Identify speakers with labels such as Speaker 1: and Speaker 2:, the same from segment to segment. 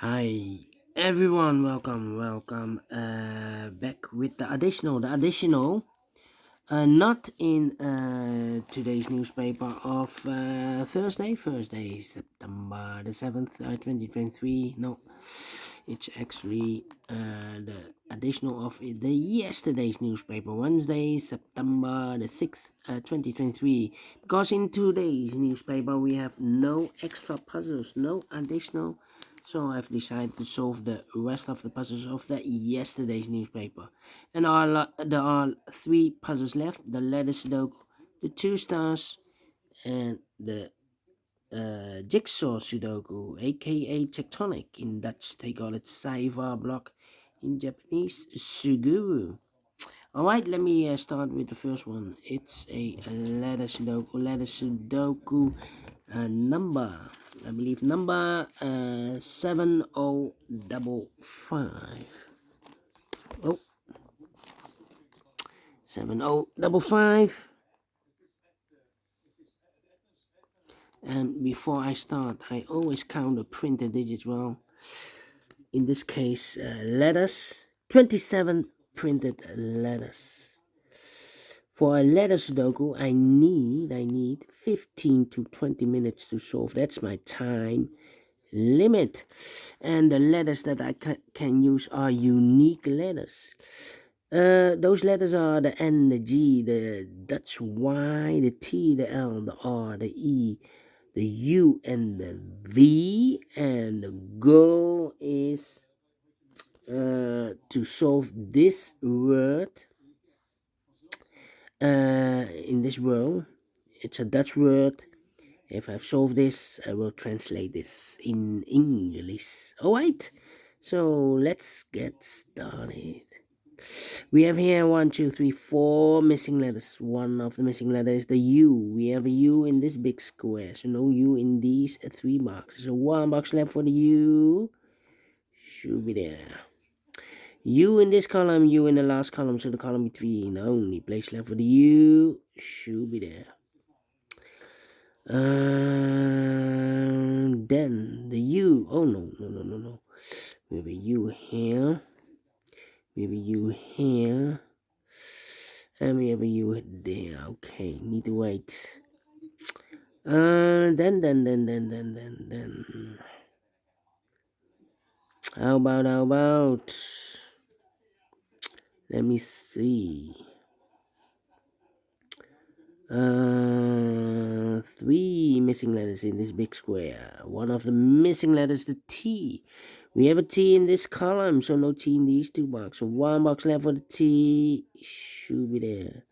Speaker 1: Hi everyone, welcome back with the additional not in today's newspaper of Thursday, September the 7th, 2023. No, it's actually the additional of the yesterday's newspaper, Wednesday, September the 6th, 2023. Because in today's newspaper we have no extra puzzles, no additional. So I've decided to solve the rest of the puzzles of the yesterday's newspaper. And there are three puzzles left: the Letter Sudoku, the two stars, and the Jigsaw Sudoku, aka Tectonic. In Dutch, they call it Saiva block. In Japanese, Suguru. Alright, let me start with the first one. It's a Letter Sudoku. Letter Sudoku number, I believe, number 7055. Oh, 7055. And before I start, I always count the printed digits. Well, in this case, letters, 27 printed letters. For a letter Sudoku, I need 15 to 20 minutes to solve. That's my time limit. And the letters that I can use are unique letters. Those letters are the N, the G, the Dutch Y, the T, the L, the R, the E, the U, and the V. And the goal is to solve this word in this row. It's a Dutch word. If I've solved this, I will translate this in English. Alright, so let's get started. We have here 4 missing letters. One of the missing letters is the U. We have a U in this big square, so no U in these 3 boxes. So 1 box left for the U. Should be there. U in this column, U in the last column, so the column between. Only place left for the U. Should be there. Then the U. Oh no. We have a U here. We have a U here. And we have a U there. Okay, need to wait. Then. How about? Let me see. 3 missing letters in this big square. One of the missing letters, the T. We have a T in this column, so no T in these 2 boxes. So 1 box left for the T. Should be there.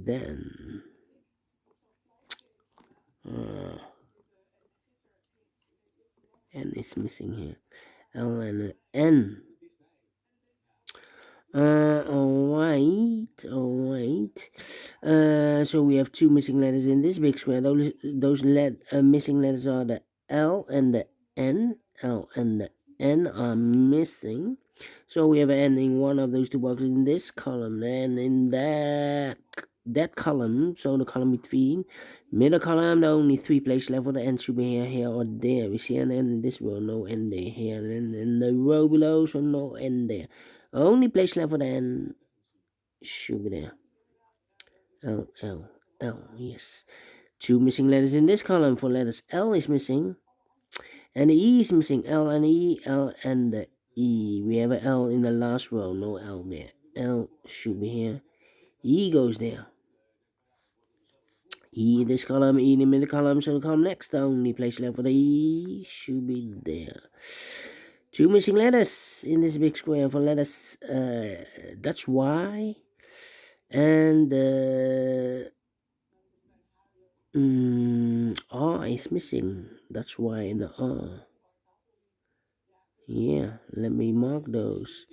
Speaker 1: Then N is missing here. L and N. Alright. So we have 2 missing letters in this big square. Those missing letters are the L and the N. L and the N are missing. So we have an N in one of those 2 boxes in this column. Then in that column, so the column between, middle column, the only 3 places left for the N should be here, or there. We see an N in this row, no N there. Here, and in the row below, so no N there. Only place left for the N should be there. L, yes. 2 missing letters in this column. For letters L is missing, and the E is missing. L and E, L and the E. We have an L in the last row, no L there. L should be here. E goes there. E in this column, E in the middle column, so the column next. The only place left for the E should be there. 2 missing letters in this big square. For letters, that's Y. And R is missing. That's why in the R. Yeah, let me mark those.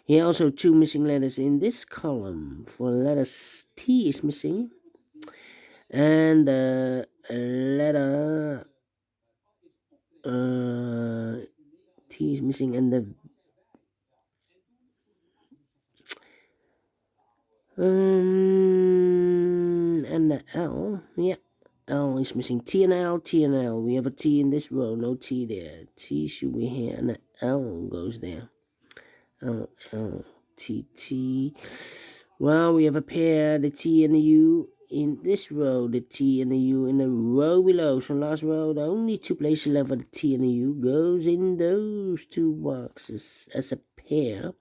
Speaker 1: Here also 2 missing letters in this column. For letters T is missing. And letter T is missing, and the L, yeah, L is missing. T and L, T and L. We have a T in this row, no T there. T should be here, and the L goes there. L, L, T, T. Well, we have a pair, the T and the U in this row, the T and the U in the row below. So last row, the only two places left for the T and the U goes in those two boxes as a pair.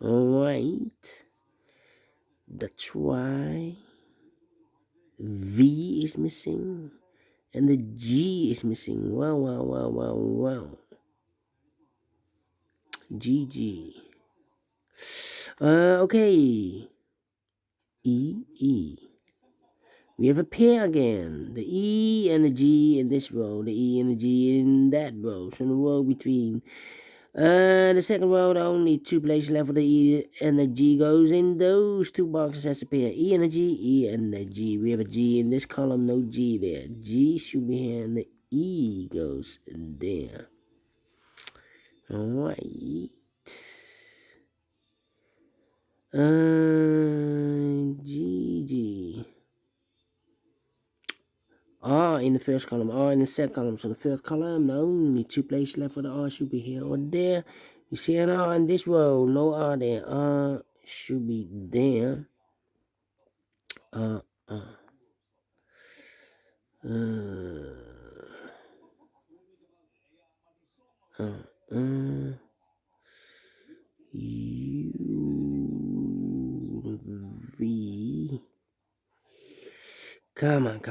Speaker 1: Alright. That's why V is missing and the G is missing. Well. GG. Okay. E. We have a pair again. The E and the G in this row. The E and the G in that row. So in the row between. The second row, the only two places left for the E and the G goes in those two boxes as a pair. E and the G, E and the G. We have a G in this column, no G there. G should be here and the E goes in there. Alright. GG. R in the first column, R in the second column. So the third column, the only two places left for the R should be here or there. You see an R in this row, no R there. R should be there. U, V. Come on.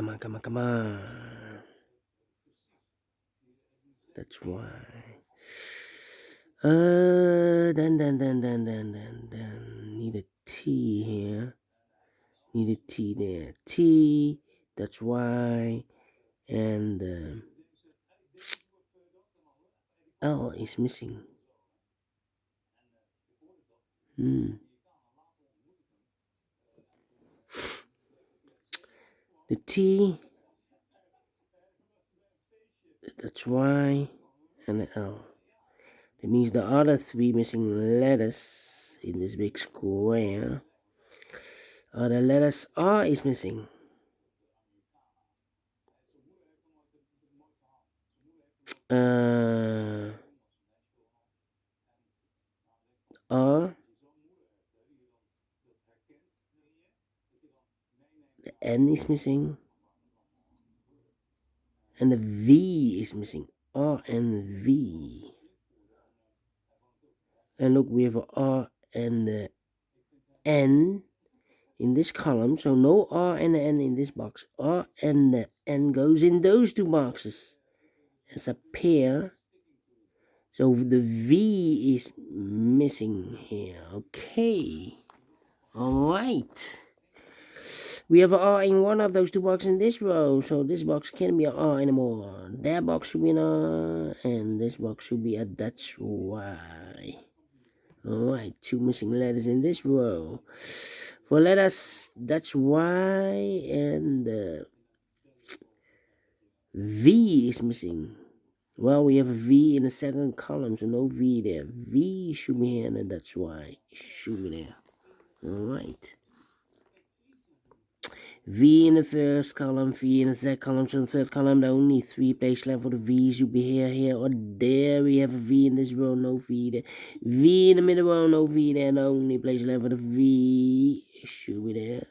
Speaker 1: That's why. Then. Need a T here. Need a T there. T. That's why. And L is missing. The T. That's why. And the L. That means the other three missing letters in this big square are the letters R is missing. R, the N is missing, and the V is missing. R and V. And look, we have a R and the N in this column, so no R and the N in this box. R and the N goes in those two boxes as a pair. So the V is missing here. Okay. Alright. We have an R in one of those two boxes in this row. So this box can't be an R anymore. That box should be an R. And this box should be a that's why. Alright. Two missing letters in this row. For letters, that's why. And V is missing. Well, we have a V in the second column, so no V there. V should be here, and that's why it should be there. Alright. V in the first column, V in the second column, so in the third column, the only three places left for the V should be here, or there. We have a V in this row, no V there. V in the middle row, no V there. The only place left for the V should be there.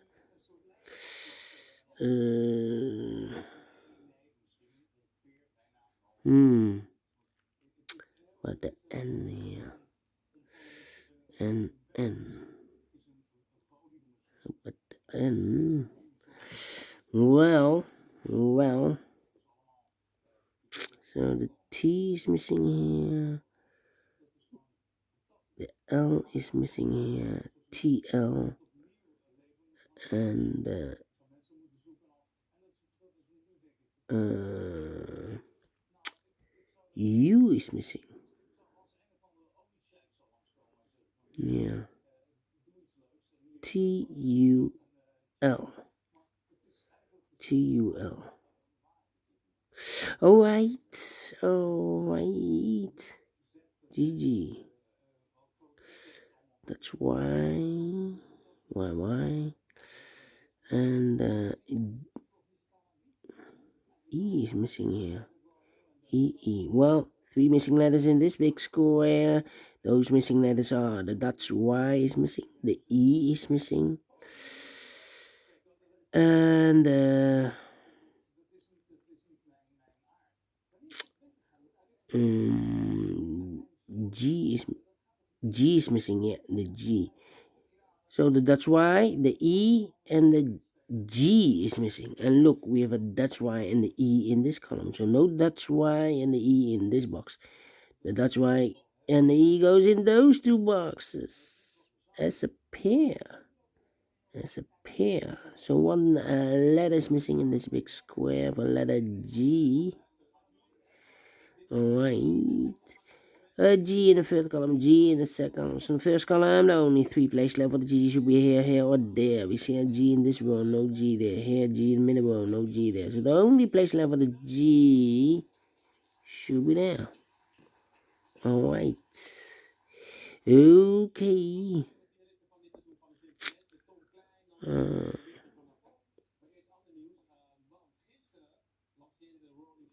Speaker 1: But the N here. N. But the N. Well. So the T is missing here. The L is missing here. TL. And U is missing. Yeah. TUL. Alright. GG. That's why. Why? And E is missing here. E. Well, 3 missing letters in this big square. Those missing letters are the Dutch Y is missing, the E is missing, and um, G is G is missing. Yeah, the G. So the Dutch Y, the E, and the G is missing. And look, we have a Dutch Y and the E in this column. So no Dutch Y and the E in this box. The Dutch Y and the E goes in those two boxes as a pair. As a pair. So one letter is missing in this big square for letter G. Alright. G in the first column, G in the second column. So in the first column, there are only 3 places left for the G. Should be here, or there. We see a G in this row, no G there. Here, G in the middle row, no G there. So the only place left for the G should be there. Alright. Okay.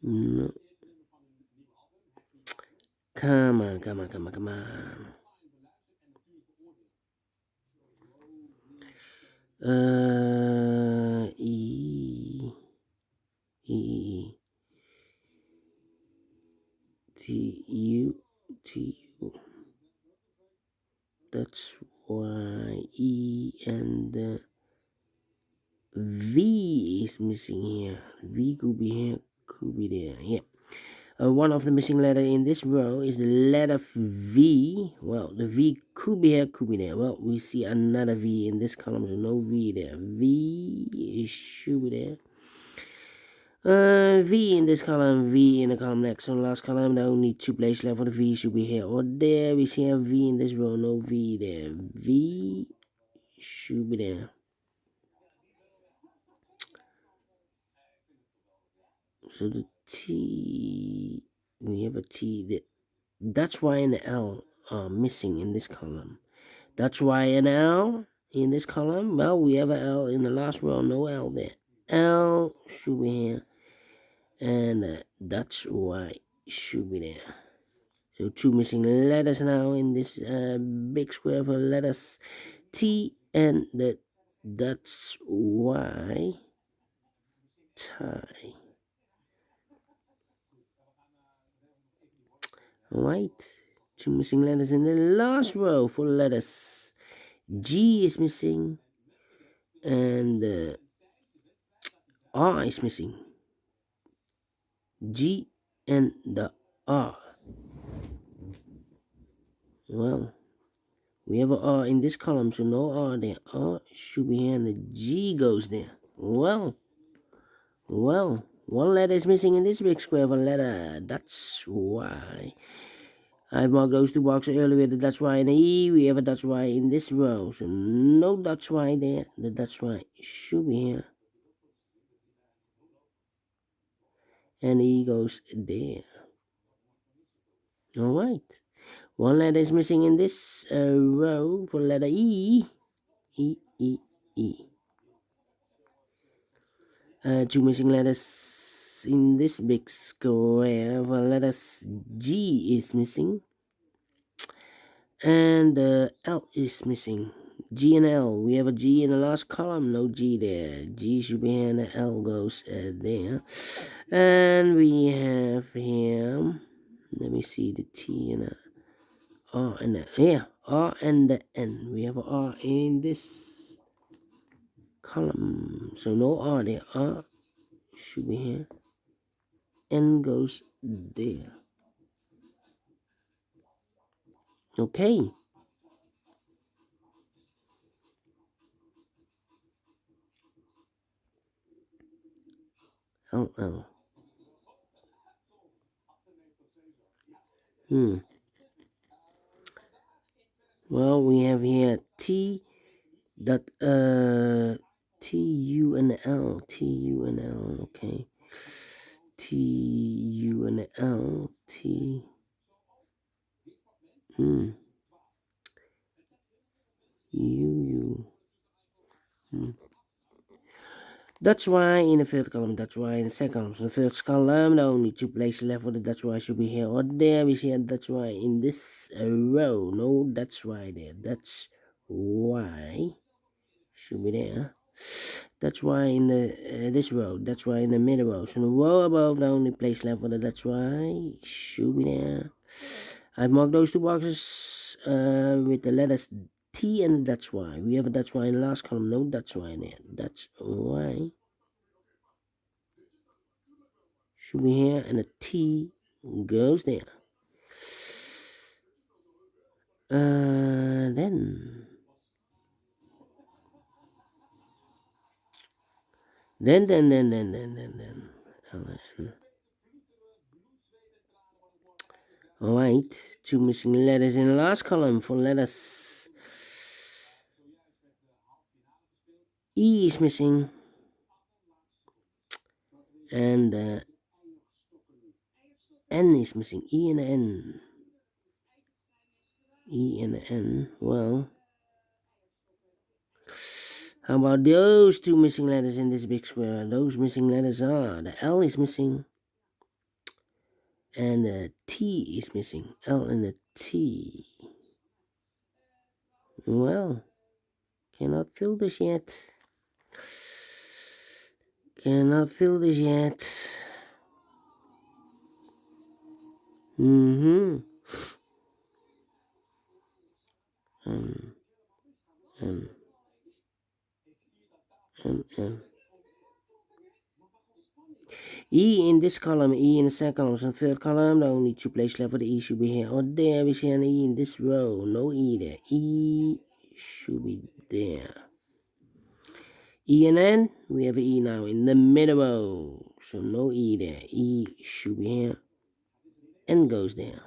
Speaker 1: No. Come on. E. T U. That's why E and V is missing here. V could be here, could be there. Yeah. One of the missing letter in this row is the letter V. Well, the V could be here, could be there. Well, we see another V in this column, so no V there. V should be there. V in this column, V in the column next. So the last column, there are only 2 places left for the V. Should be here or there. We see a V in this row, no V there. V should be there. So the T, we have a T. That's Y and the L are missing in this column. That's Y and L in this column. Well, we have a L in the last row, no L there. L should be here. And that's Y should be there. So 2 missing letters now in this big square for letters T and that's Y tie. Alright, 2 missing letters in the last row for letters. G is missing and R is missing. G and the R. Well, we have a R in this column, so no R there. R should be here and the G goes there. Well, one letter is missing in this big square of a letter. That's why. I marked those 2 boxes earlier, the Dutch Y and the E. We have a Dutch Y in this row, so no Dutch Y there. The Dutch Y should be here. And E goes there. Alright. 1 letter is missing in this row for letter E. E. 2 missing letters in this big square for letters G is missing. And L is missing. G and L. We have a G in the last column. No G there. G should be here and the L goes there. And we have here, let me see, the T and the R and the, yeah, R and the N. We have a R in this column. So no R there. R should be here. N goes there. Okay. L. Well, we have here T that T U and L. Okay. T U and L. T U U. That's why in the third column, that's why in the second column. So the first column, the only two places left for the that's why should be here or there. We see that's why in this row. No, that's why there. That's why should be there. That's why in the this row. That's why in the middle row. So the row above, the only place left for the that's why should be there. I've marked those two boxes with the letters T and that's why. We have a that's why in the last column. No, that's why there. That's why should be here, and a T goes there. Then. Alright, two missing letters in the last column for letters. E is missing. And N is missing. E and N. E and N. Well, how about those two missing letters in this big square? Those missing letters are the L is missing. And the T is missing. L and the T. Well, cannot fill this yet. Cannot fill this yet. Mm-hmm. Um, um, E in this column, E in the second column, so third column, the only two places left for the E should be here or there. We see an E in this row, no E there. E should be there. E and N, we have an E now in the middle row, so no E there. E should be here. N goes there.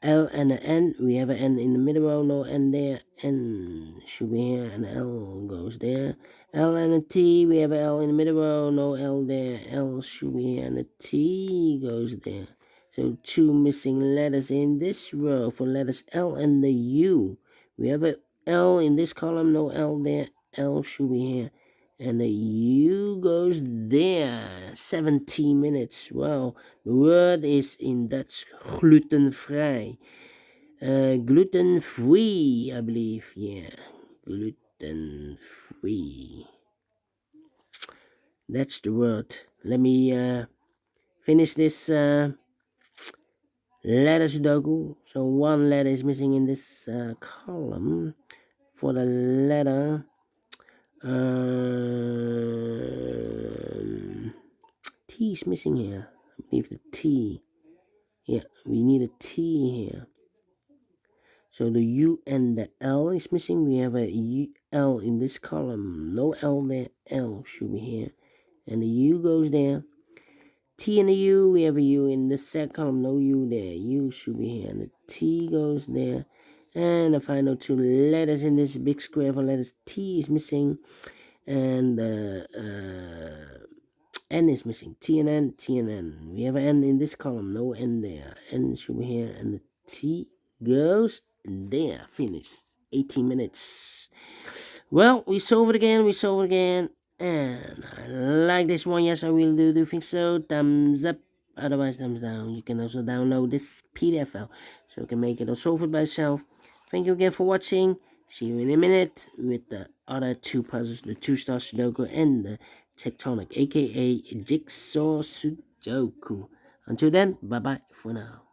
Speaker 1: L and an N, we have an N in the middle row, no N there. N should be here, and L goes there. L and a T, we have an L in the middle row, no L there. L should be here, and a T goes there. So two missing letters in this row for letters L and the U. We have a L in this column, no L there. L should be here, and the U goes there. 17 minutes. Wow, the word is in Dutch glutenvrij. Gluten-free, I believe. Yeah, gluten-free. That's the word. Let me finish this letter Sudoku. So one letter is missing in this column for the letter. T is missing here. I believe the T. Yeah, we need a T here. So the U and the L is missing. We have a U, L in this column. No L there. L should be here. And the U goes there. T and the U, we have a U in the second column. No U there. U should be here. And the T goes there. And the final two letters in this big square for letters T is missing. And N is missing. T and N, T and N. We have an N in this column. No N there. N should be here. And the T goes there. Finished. 18 minutes. Well, we solve it again. And I like this one. Yes, I will do think so. Thumbs up. Otherwise, thumbs down. You can also download this PDF file so you can make it or solve it by yourself. Thank you again for watching. See you in a minute with the other two puzzles, the 2-star Sudoku and the Tectonic, aka Jigsaw Sudoku. Until then, bye bye for now.